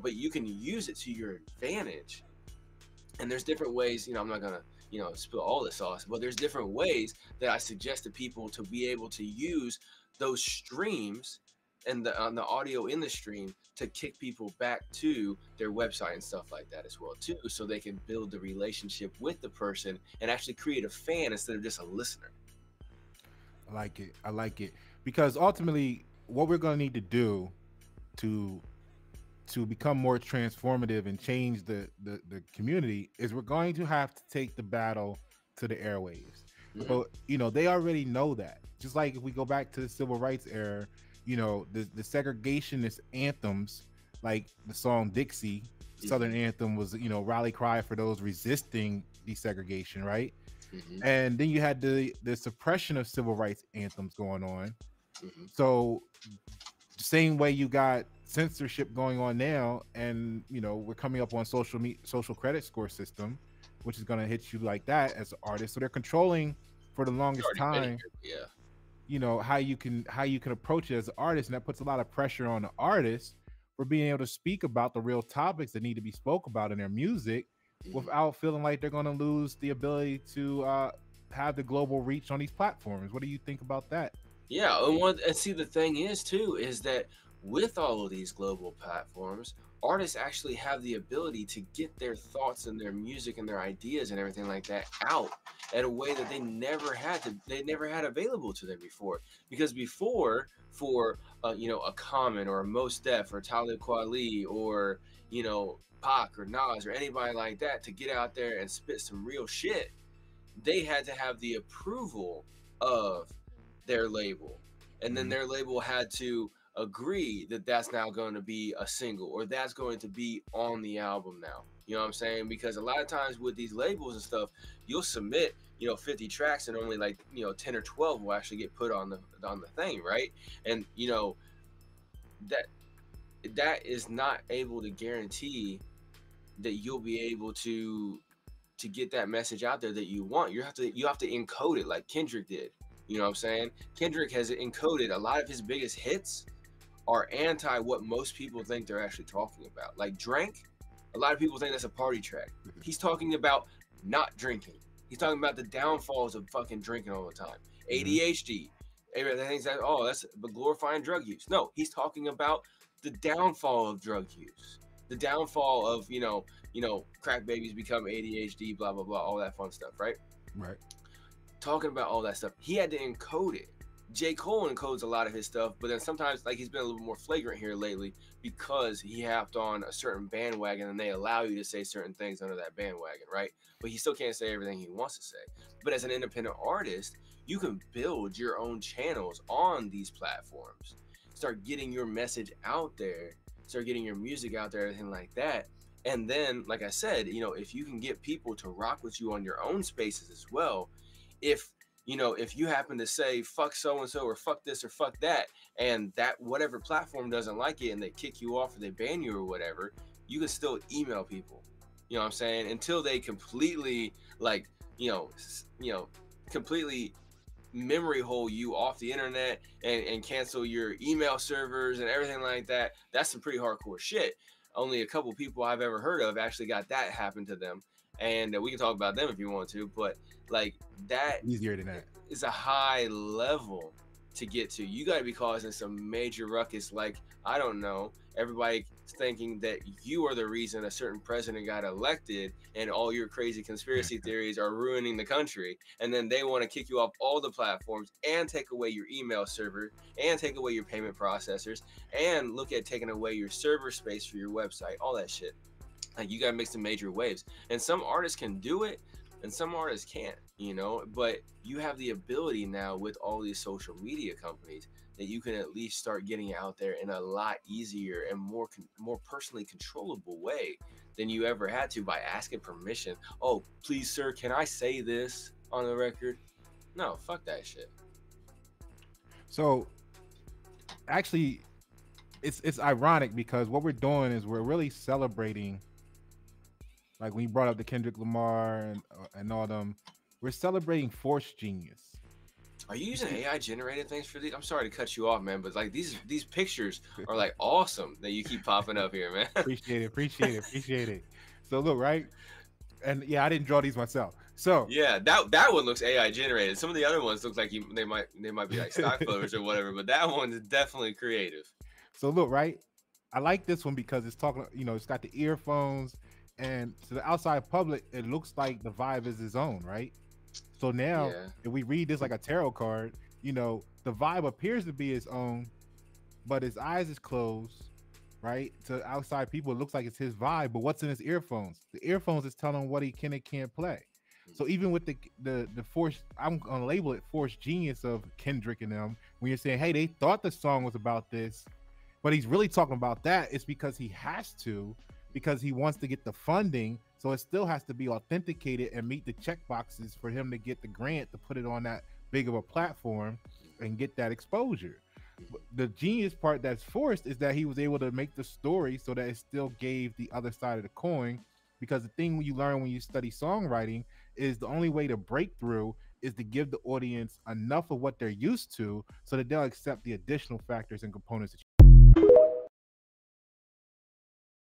but you can use it to your advantage. And there's different ways, I'm not gonna, spill all the sauce, but there's different ways that I suggest to people to be able to use those streams and the audio in the stream to kick people back to their website and stuff like that as well too, so they can build the relationship with the person and actually create a fan instead of just a listener. I like it. I like it because ultimately, what we're going to need to do to become more transformative and change the community is we're going to have to take the battle to the airwaves. Mhm. But they already know that. Just like if we go back to the civil rights era, the segregationist anthems like the song Dixie, Southern anthem, was rally cry for those resisting desegregation, right? And then you had the suppression of civil rights anthems going on. So the same way you got censorship going on now, and we're coming up on social credit score system, which is going to hit you like that as an artist. So they're controlling for the longest time how you can approach it as an artist, and that puts a lot of pressure on the artist for being able to speak about the real topics that need to be spoke about in their music without feeling like they're going to lose the ability to have the global reach on these platforms. What do you think about that? Yeah, and see, the thing is too is that with all of these global platforms, artists actually have the ability to get their thoughts and their music and their ideas and everything like that out in a way that they never had available to them before. Because before, for a Common or a Mos Def or Talib Kweli or Pac or Nas or anybody like that to get out there and spit some real shit, they had to have the approval of their label, and then their label had to agree that that's now going to be a single or that's going to be on the album now. You know what I'm saying? Because a lot of times with these labels and stuff, you'll submit 50 tracks and only like 10 or 12 will actually get put on the thing, right? And that is not able to guarantee that you'll be able to get that message out there that you want. You have to encode it like Kendrick did. You know what I'm saying? Kendrick has encoded a lot of his biggest hits are anti what most people think they're actually talking about. Like Drank, a lot of people think that's a party track. He's talking about not drinking. He's talking about the downfalls of fucking drinking all the time. ADHD. Everybody thinks that, that's glorifying drug use. No, he's talking about the downfall of drug use. The downfall of, crack babies become ADHD, blah, blah, blah, all that fun stuff, right? Right. Talking about all that stuff. He had to encode it. J. Cole encodes a lot of his stuff, but then sometimes like he's been a little more flagrant here lately because he hopped on a certain bandwagon and they allow you to say certain things under that bandwagon, right? But he still can't say everything he wants to say. But as an independent artist, you can build your own channels on these platforms. Start getting your message out there, start getting your music out there, everything like that. And then, like I said, if you can get people to rock with you on your own spaces as well, if you happen to say fuck so and so or fuck this or fuck that, and that whatever platform doesn't like it and they kick you off or they ban you or whatever, you can still email people. You know what I'm saying? Until they completely completely memory hole you off the internet and cancel your email servers and everything like that. That's some pretty hardcore shit. Only a couple people I've ever heard of actually got that happen to them. And we can talk about them if you want to, but like that easier than that is a high level to get to. You got to be causing some major ruckus. Like, I don't know, everybody thinking that you are the reason a certain president got elected and all your crazy conspiracy theories are ruining the country. And then they want to kick you off all the platforms and take away your email server and take away your payment processors and look at taking away your server space for your website, all that shit. Like, you got to make some major waves. And some artists can do it and some artists can't, but you have the ability now with all these social media companies that you can at least start getting out there in a lot easier and more personally controllable way than you ever had to by asking permission. Oh, please, sir, can I say this on the record? No, fuck that shit. So actually, it's ironic because what we're doing is we're really celebrating. Like when you brought up the Kendrick Lamar and all them, we're celebrating forced genius. Are you You using see, AI generated things for these? I'm sorry to cut you off, man, but like these pictures are like awesome that you keep popping up here, man. appreciate it, appreciate it, appreciate it. So look, right, and yeah, I didn't draw these myself. So Yeah, that one looks AI generated. Some of the other ones look like they might be like stock photos or whatever, but that one is definitely creative. so look, right, I like this one because it's talking, it's got the earphones, and to the outside public, it looks like the vibe is his own, right? So now, Yeah. if we read this like a tarot card, the vibe appears to be his own, but his eyes is closed, right? To outside people, it looks like it's his vibe, but what's in his earphones? The earphones is telling him what he can and can't play. So even with the force, I'm gonna label it force genius of Kendrick and them. When you're saying, hey, they thought the song was about this, but he's really talking about that, it's because he has to, because he wants to get the funding. So it still has to be authenticated and meet the check boxes for him to get the grant to put it on that big of a platform and get that exposure. The genius part that's forced is that he was able to make the story so that it still gave the other side of the coin. Because the thing you learn when you study songwriting is the only way to break through is to give the audience enough of what they're used to so that they'll accept the additional factors and components that